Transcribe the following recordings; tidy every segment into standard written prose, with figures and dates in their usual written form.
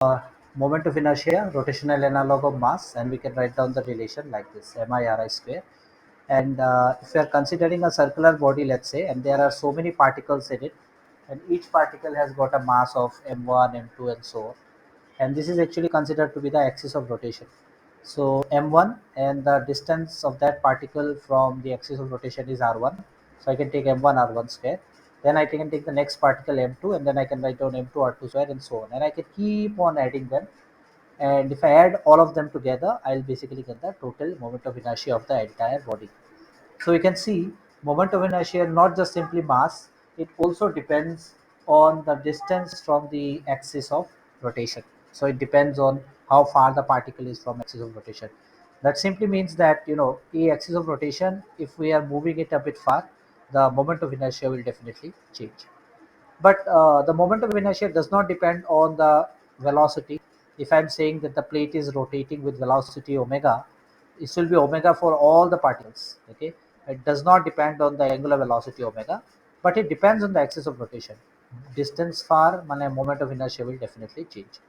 Moment of inertia, rotational analog of mass, and we can write down the relation like this: mi/ri square. And if we are considering a circular body, let's say, and there are so many particles in it, and each particle has got a mass of m1, m2, and so on, and this is actually considered to be the axis of rotation. So m1 and the distance of that particle from the axis of rotation is r1. So I can take m1 r1 square. Then I can take the next particle m2, and then I can write down m2 r2 square, and so on. And I can keep on adding them. And if I add all of them together, I'll basically get the total moment of inertia of the entire body. So you can see moment of inertia not just simply mass, it also depends on the distance from the axis of rotation. So it depends on how far the particle is from axis of rotation. That simply means that a axis of rotation, if we are moving it a bit far, the moment of inertia will definitely change. But the moment of inertia does not depend on the velocity. If I'm saying that the plate is rotating with velocity omega, it will be omega for all the particles. Okay, it does not depend on the angular velocity omega, but it depends on the axis of rotation. Distance far, my moment of inertia will definitely change.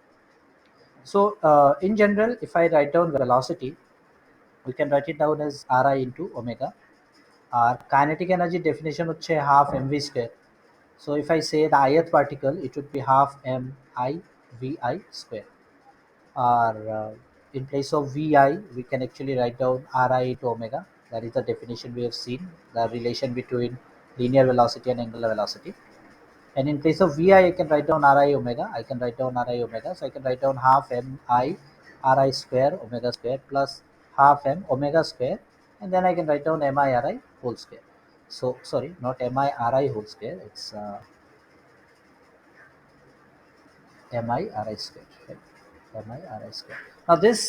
So in general, if I write down velocity, we can write it down as Ri into omega. Our kinetic energy definition হচ্ছে half mv square. So if I say the ith particle, it would be half m I v I square. Or in place of vi, we can actually write down Ri to omega. That is the definition we have seen, the relation between linear velocity and angular velocity. And in place of vi, I can write down Ri omega. I can write down Ri omega. So I can write down half m I Ri square omega square plus half m omega square. And then I can write down mi Ri whole square. So sorry, not mi Ri whole square. It's mi/ri square. Right? Mi/ri square. Now this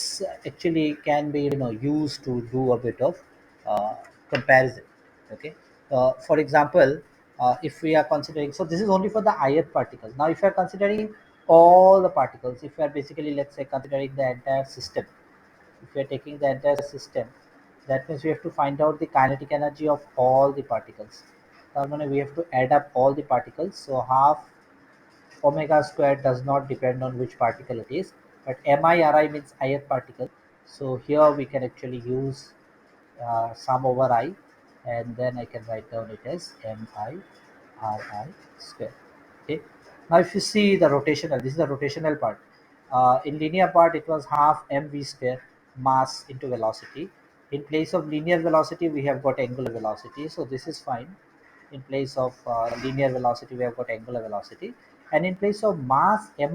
actually can be used to do a bit of uh, comparison. Okay. For example, if we are considering, so this is only for the ith particles. Now, if we are considering all the particles, if we are basically, let's say, considering the entire system, if we are taking the entire system, that means we have to find out the kinetic energy of all the particles. We have to add up all the particles. So half omega square does not depend on which particle it is, but mi/ri means ith particle. So here we can actually use sum over I, and then I can write down it as mi/ri square. Okay. Now if you see the rotational, this is the rotational part. In linear part, it was half mv square, mass into velocity. In place of linear velocity, we have got angular velocity, so this is fine. In place of linear velocity, we have got angular velocity, and in place of mass mi,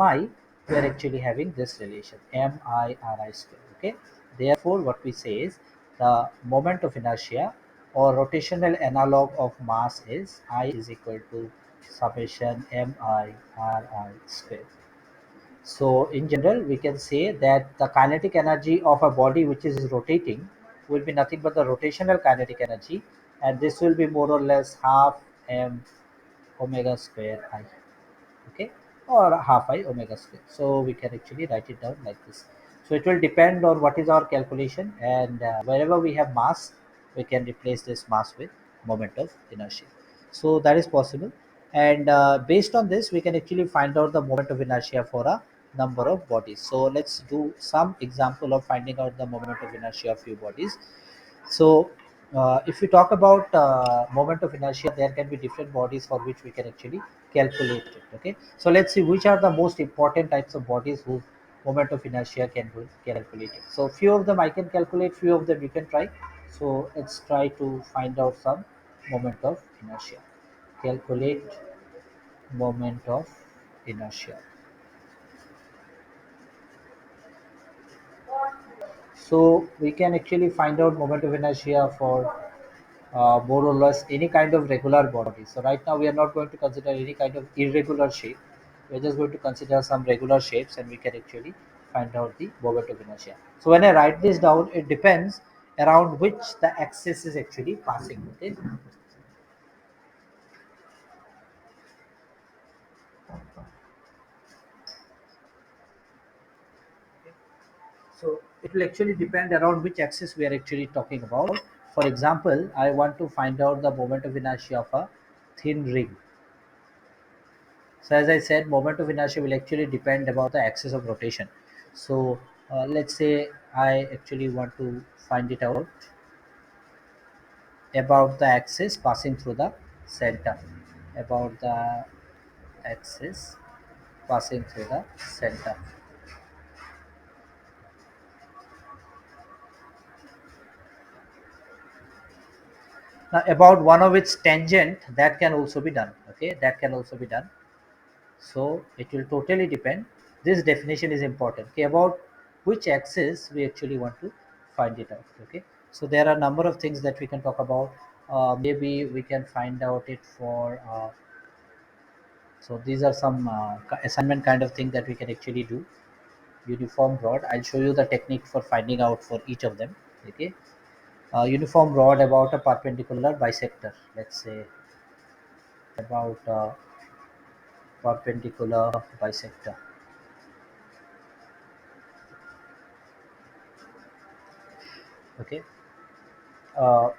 we are actually having this relation mi/ri square. Okay, therefore what we say is the moment of inertia or rotational analog of mass is I is equal to summation mi/ri square. So in general, we can say that the kinetic energy of a body which is rotating will be nothing but the rotational kinetic energy, and this will be more or less half m omega square I. Okay, or half I omega square. So we can actually write it down like this. So it will depend on what is our calculation, and wherever we have mass, we can replace this mass with moment of inertia. So that is possible, and based on this, we can actually find out the moment of inertia for a number of bodies. So let's do some example of finding out the moment of inertia of few bodies. So, if we talk about moment of inertia, there can be different bodies for which we can actually calculate it. Okay, so let's see which are the most important types of bodies whose moment of inertia can be calculated. So, few of them I can calculate, few of them you can try. So, let's try to find out some moment of inertia. Calculate moment of inertia. So, we can actually find out moment of inertia for more or less any kind of regular body. So right now we are not going to consider any kind of irregular shape. We're just going to consider some regular shapes, and we can actually find out the moment of inertia. So when I write this down, it depends around which the axis is actually passing. Okay. So it will actually depend around which axis we are actually talking about. For example, I want to find out the moment of inertia of a thin ring. So as I said, moment of inertia will actually depend about the axis of rotation. So let's say I actually want to find it out about the axis passing through the center, about the axis passing through the center. Now about one of its tangent, that can also be done. Okay, that can also be done. So it will totally depend. This definition is important. Okay, about which axis we actually want to find it out. Okay, so there are a number of things that we can talk about. Maybe we can find out it for. So these are some assignment kind of thing that we can actually do. Uniform rod. I'll show you the technique for finding out for each of them. Okay, uniform rod about a perpendicular bisector. Let's say about perpendicular bisector. Okay. Uh,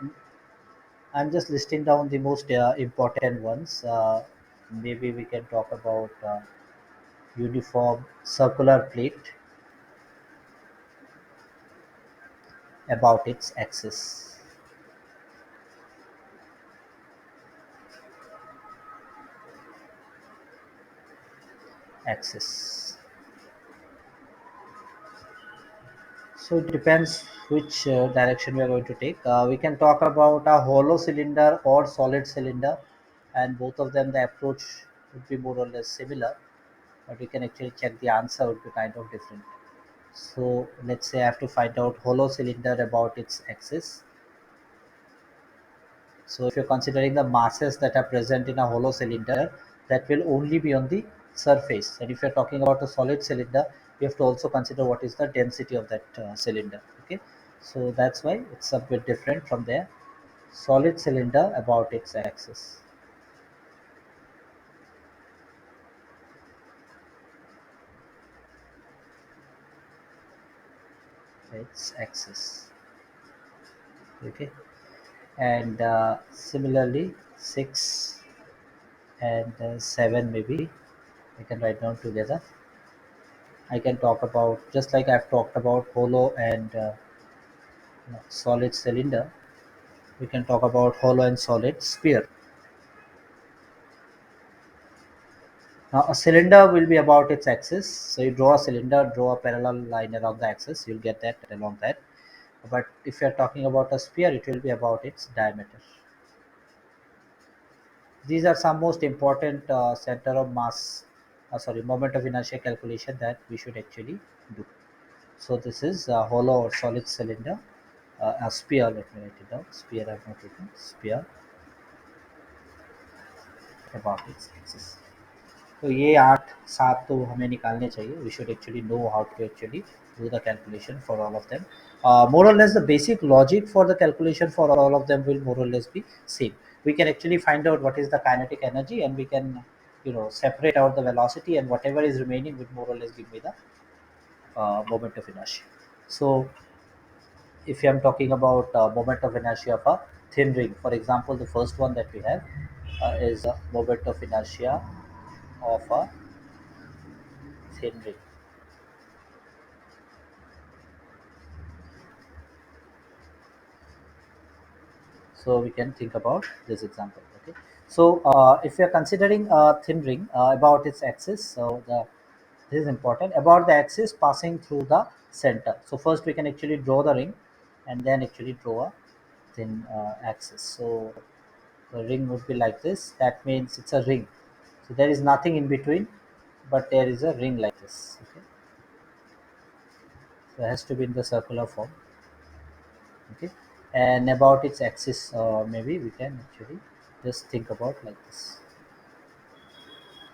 I'm just listing down the most important ones. Maybe we can talk about uniform circular plate about its axis. Axis. So it depends which direction we are going to take. We can talk about a hollow cylinder or solid cylinder, and both of them the approach would be more or less similar, but we can actually check the answer would be kind of different. So let's say I have to find out hollow cylinder about its axis. So if you're considering the masses that are present in a hollow cylinder, that will only be on the surface. And if you're talking about a solid cylinder, you have to also consider what is the density of that cylinder. Okay, so that's why it's a bit different from there. Solid cylinder about its axis. Its axis. Okay, and similarly, 6 and 7 maybe I can write down together. I can talk about just like I've talked about hollow and solid cylinder. We can talk about hollow and solid sphere. Now a cylinder will be about its axis. So you draw a cylinder, draw a parallel line along the axis, you'll get that along that. But if you're talking about a sphere, it will be about its diameter. These are some most important center of mass, sorry, moment of inertia calculation that we should actually do. So this is a hollow or solid cylinder, a sphere. Let me write it down. Sphere I've not written. Sphere about its axis. तो ये 8 7 तो हमें निकालने चाहिए. We should actually know how to actually do the calculation for all of them. More or less the basic logic for the calculation for all of them will more or less be same. We can actually find out what is the kinetic energy, and we can separate out the velocity, and whatever is remaining would more or less give me the moment of inertia. So if I'm talking about moment of inertia of a thin ring, for example, the first one that we have is moment of inertia of a thin ring. So we can think about this example. Okay. So if we are considering a thin ring about its axis, so this is important about the axis passing through the center. So first we can actually draw the ring, and then actually draw a thin axis. So the ring would be like this. That means it's a ring. So there is nothing in between, but there is a ring like this. Okay. So it has to be in the circular form. Okay. And about its axis, maybe we can actually just think about like this.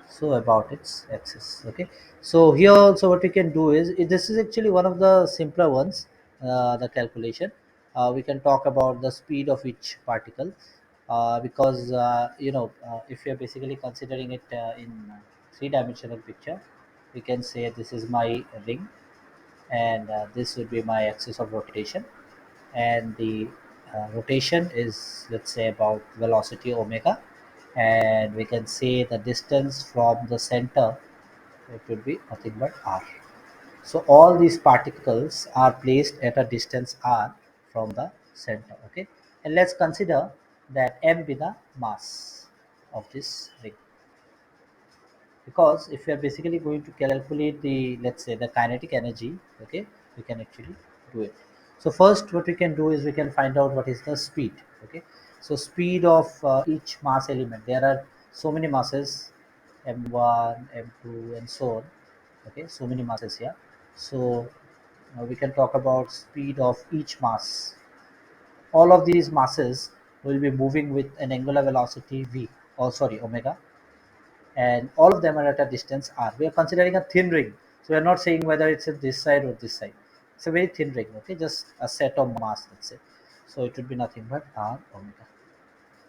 So about its axis. Okay, so here also what we can do is this is actually one of the simpler ones, the calculation. We can talk about the speed of each particle, because if you're basically considering it in three-dimensional picture, we can say this is my ring, and this would be my axis of rotation, and the rotation is, let's say, about velocity omega, and we can say the distance from the center, it would be nothing but r. So all these particles are placed at a distance r from the center. Okay, and let's consider that m be the mass of this ring, because if we are basically going to calculate the, let's say, the kinetic energy, okay, we can actually do it. So first what we can do is we can find out what is the speed. Okay, so speed of each mass element, there are so many masses, m1, m2, and so on. Okay, so many masses here. So we can talk about speed of each mass. All of these masses will be moving with an angular velocity v, or sorry, omega, and all of them are at a distance r. We are considering a thin ring, so we are not saying whether it's at this side or this side. It's a very thin ring, okay, just a set of mass, let's say. So it would be nothing but r omega.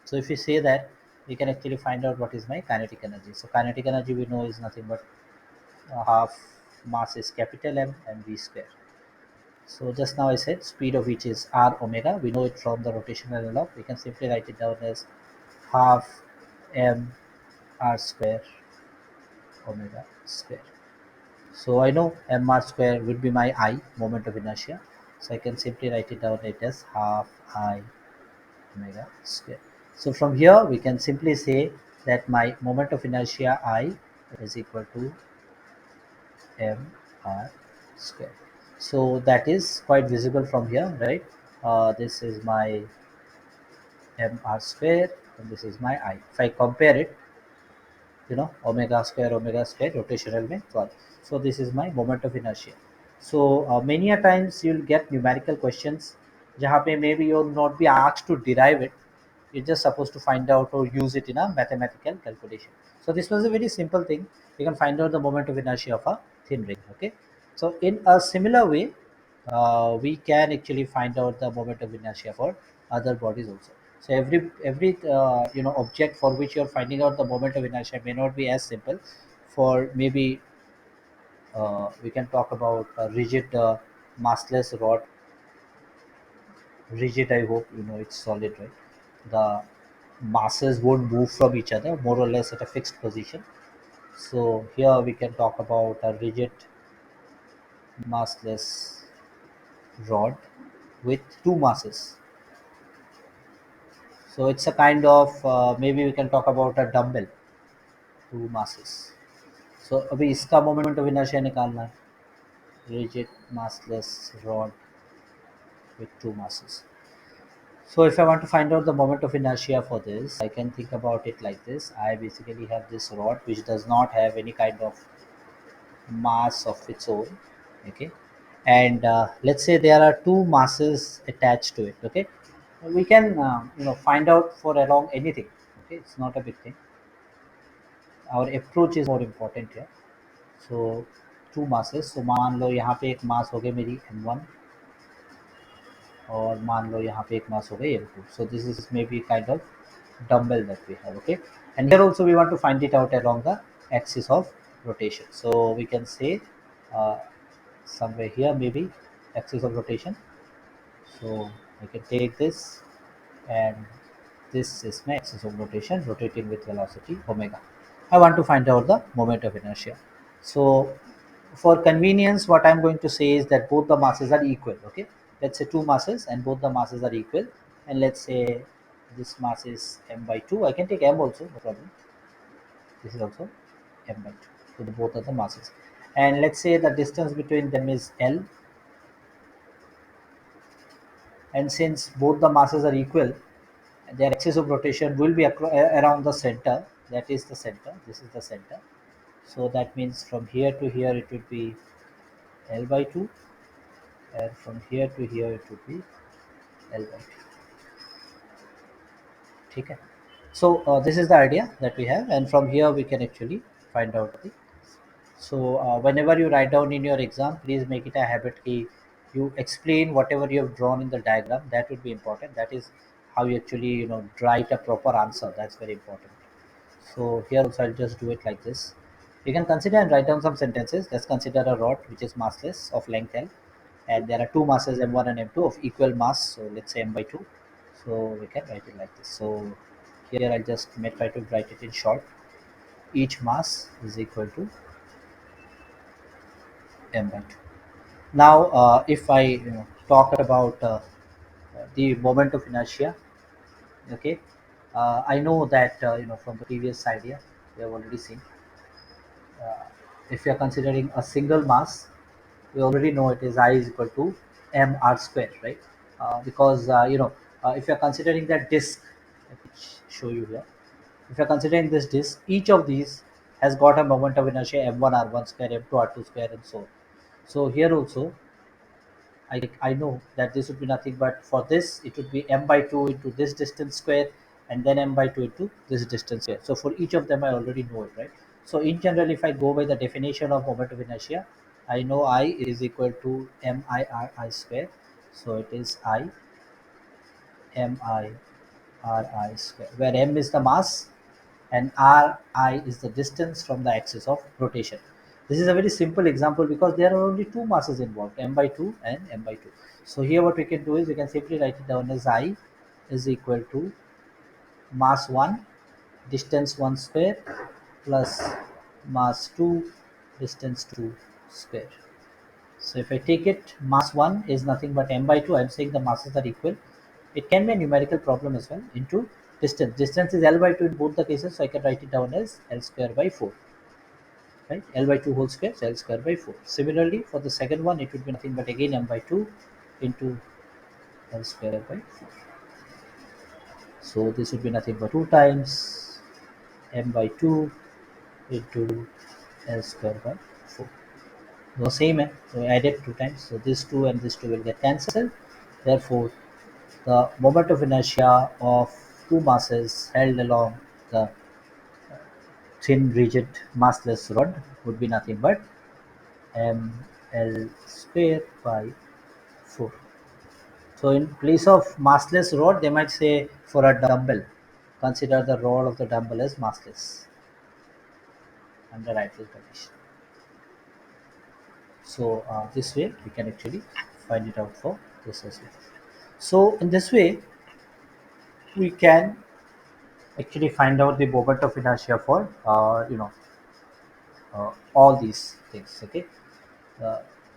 So if we say that, we can actually find out what is my kinetic energy. So kinetic energy we know is nothing but half mass is capital M and v square. So just now I said speed of each is r omega. We know it from the rotational analog. We can simply write it down as half m r square omega square. So I know mr square would be my I, moment of inertia. So I can simply write it down it as half I omega square. So from here we can simply say that my moment of inertia I is equal to mr square. So that is quite visible from here, right? This is my mr square and this is my I. If I compare it, omega square rotational में sorry. So this is my moment of inertia. So many a times you'll get numerical questions जहाँ पे maybe you'll not be asked to derive it. You're just supposed to find out or use it in a mathematical calculation. So this was a very simple thing. You can find out the moment of inertia of a thin ring. Okay. So in a similar way, we can actually find out the moment of inertia for other bodies also. So every object for which you're finding out the moment of inertia may not be as simple. For maybe we can talk about a rigid massless rod. Rigid, I hope you know it's solid, right? The masses won't move from each other, more or less at a fixed position. So here we can talk about a rigid massless rod with two masses. So it's a kind of maybe we can talk about a dumbbell, two masses. So अभी इसका moment of inertia निकालना है. Rigid massless rod with two masses. So if I want to find out the moment of inertia for this, I can think about it like this. I basically have this rod which does not have any kind of mass of its own. Okay, and let's say there are two masses attached to it. Okay, we can find out for along anything. Okay, it's not a big thing. Our approach is more important here. So two masses. So मान लो यहाँ पे एक मास हो गई मेरी m1 और मान लो यहाँ पे एक मास हो गई m2. So this is maybe kind of dumbbell that we have. Okay, and here also we want to find it out along the axis of rotation. So we can say uh, somewhere here maybe axis of rotation. So I can take this, and this is my axis of rotation, rotating with velocity omega. I want to find out the moment of inertia. So for convenience, what I'm going to say is that both the masses are equal. Okay, let's say two masses and both the masses are equal, and let's say this mass is m by 2. I can take m also, no problem. This is also m by 2. So the both are the masses, and let's say the distance between them is l, and since both the masses are equal, their axis of rotation will be around the center. That is the center. This is the center. So that means from here to here it would be L by 2, and from here to here it would be L by 2. Okay. So this is the idea that we have, and from here we can actually find out the. So whenever you write down in your exam, please make it a habit key. You explain whatever you have drawn in the diagram. That would be important. That is how you actually write a proper answer. That's very important. So here also I'll just do it like this. You can consider and write down some sentences. Let's consider a rod which is massless of length L, and there are two masses m1 and m2 of equal mass. So let's say m by 2. So we can write it like this. So Here I just may try to write it in short. Each mass is equal to m by 2. Now, if I talk about the moment of inertia, okay, I know that from the previous idea we have already seen. Uh, if you are considering a single mass, we already know it is I is equal to m r square, right? Because if you are considering that disk, let me show you here. If you're considering this disk, each of these has got a moment of inertia m1 r1 square, m2 r2 square, and so on. So here also, I know that this would be nothing but for this, it would be m by 2 into this distance square, and then m by 2 into this distance square. So for each of them, I already know it, right? So in general, if I go by the definition of moment of inertia, I know I is equal to m I r I square. So it is I m I r I square, where m is the mass and ri is the distance from the axis of rotation. This is a very simple example because there are only two masses involved, m by 2 and m by 2. So here what we can do is we can simply write it down as I is equal to mass 1 distance 1 square plus mass 2 distance 2 square. So if I take it, mass 1 is nothing but m by 2. I'm saying the masses are equal. It can be a numerical problem as well into distance. Distance is L by 2 in both the cases, so I can write it down as L square by 4. Right? L by 2 whole square, so L square by 4. Similarly, for the second one, it would be nothing but again m by 2 into L square by 4. So this would be nothing but 2 times m by 2 into L square by 4. The same, so I added 2 times. So this 2 and this 2 will get cancelled. Therefore, the moment of inertia of two masses held along the thin rigid massless rod would be nothing but ml square by 4. So in place of massless rod, they might say for a dumbbell, consider the rod of the dumbbell as massless under ideal condition. So this way we can actually find it out for this as well. So in this way we can actually find out the moment of inertia for all these things. Okay,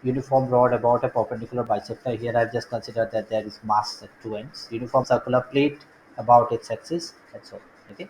uniform rod about a perpendicular bisector. Here I've just considered that there is mass at two ends. Uniform circular plate about its axis, and so on. Okay.